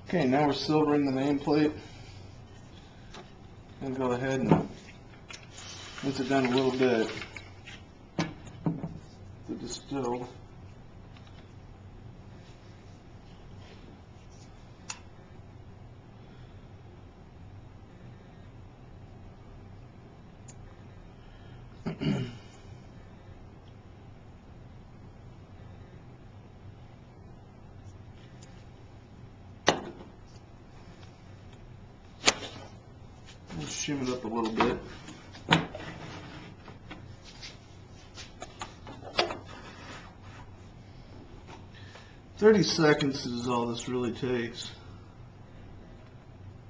Okay, now we're silvering the nameplate. I'm going to go ahead and rinse it down a little bit to distill. We'll shim it up a little bit. "30 seconds is all this really takes.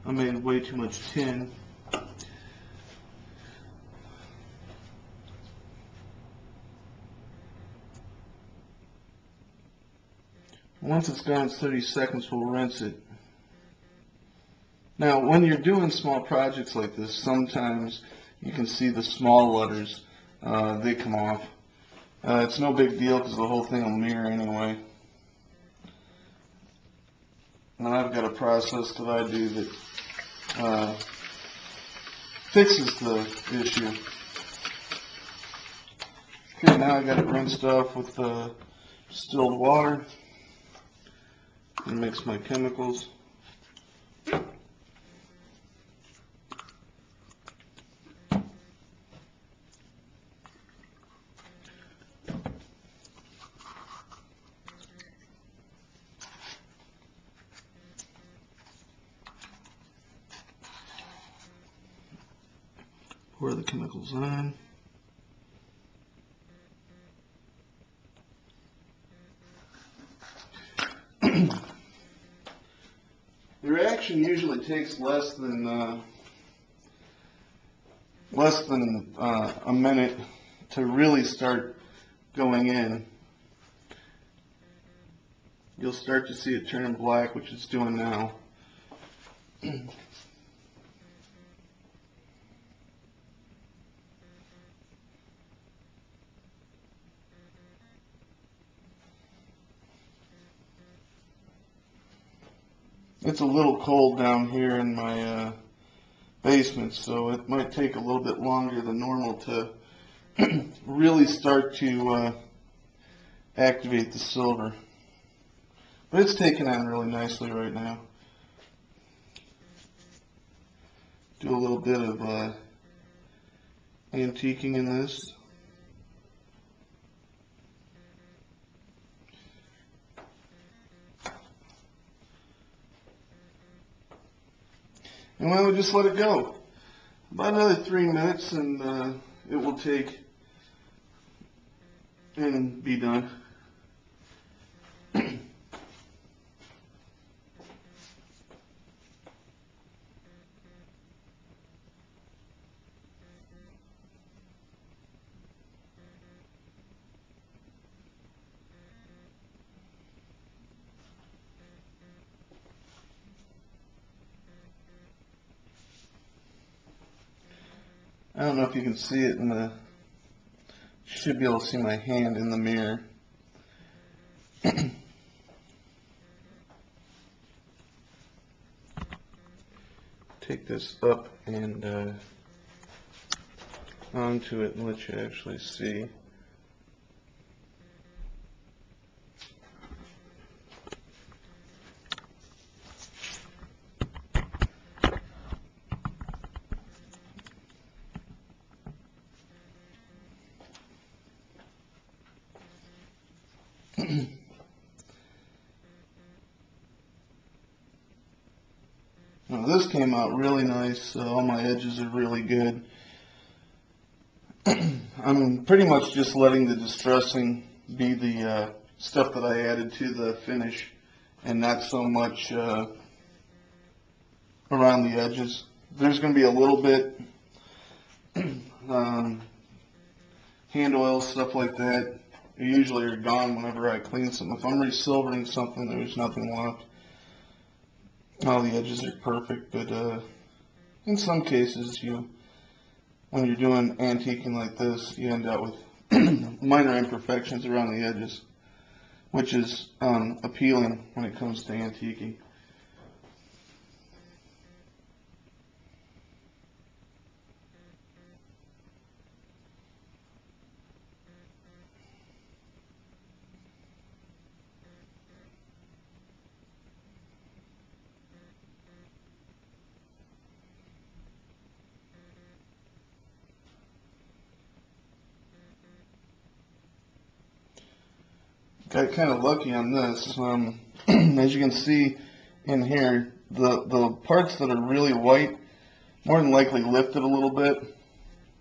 I made way too much tin. Once it's gone 30 seconds, we'll rinse it. Now, when you're doing small projects like this, sometimes you can see the small letters. They come off. It's no big deal because the whole thing will mirror anyway. And I've got a process that I do that fixes the issue. Okay, now I got it rinsed off with distilled water and mix my chemicals. Pour the chemicals on. The reaction usually takes less than a minute to really start going in. You'll start to see it turn black, which it's doing now. It's a little cold down here in my basement, so it might take a little bit longer than normal to really start to activate the silver. But it's taking on really nicely right now. Do a little bit of antiquing in this. And then we just let it go. About another 3 minutes and it will take and be done. I don't know if you can see it in the, should be able to see my hand in the mirror. Take this up and onto it and let you actually see. Now this came out really nice. All my edges are really good. I'm pretty much just letting the distressing be the stuff that I added to the finish and not so much around the edges. There's going to be a little bit hand oil, stuff like that. They usually are gone whenever I clean something. If I'm resilvering something, there's nothing left. All the edges are perfect, but in some cases, when you're doing antiquing like this, you end up with minor imperfections around the edges, which is appealing when it comes to antiquing. got kind of lucky on this. As you can see in here, the parts that are really white more than likely lifted a little bit,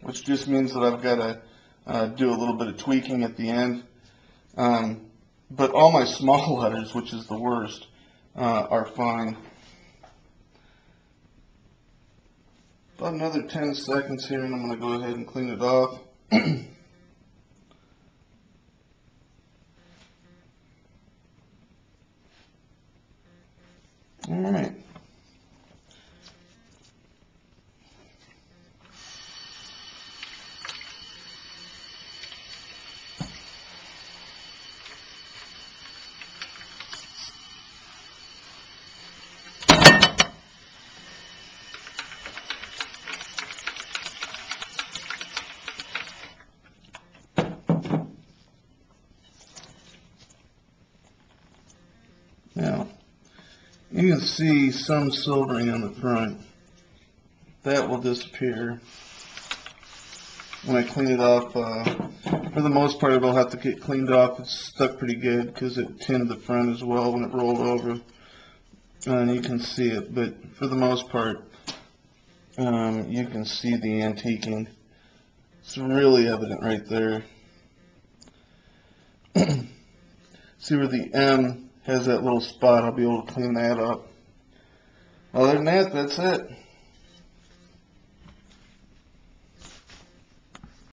which just means that I've got to do a little bit of tweaking at the end. But all my small letters, which is the worst, are fine. About another 10 seconds here, and I'm going to go ahead and clean it off. All right. Now, you can see some silvering on the front. That will disappear when I clean it off. For the most part, it'll have to get cleaned off. It's stuck pretty good because it tinned the front as well when it rolled over. And you can see it, but for the most part, you can see the antiquing. It's really evident right there. See where the M has that little spot? I'll be able to clean that up. Other than that, that's it.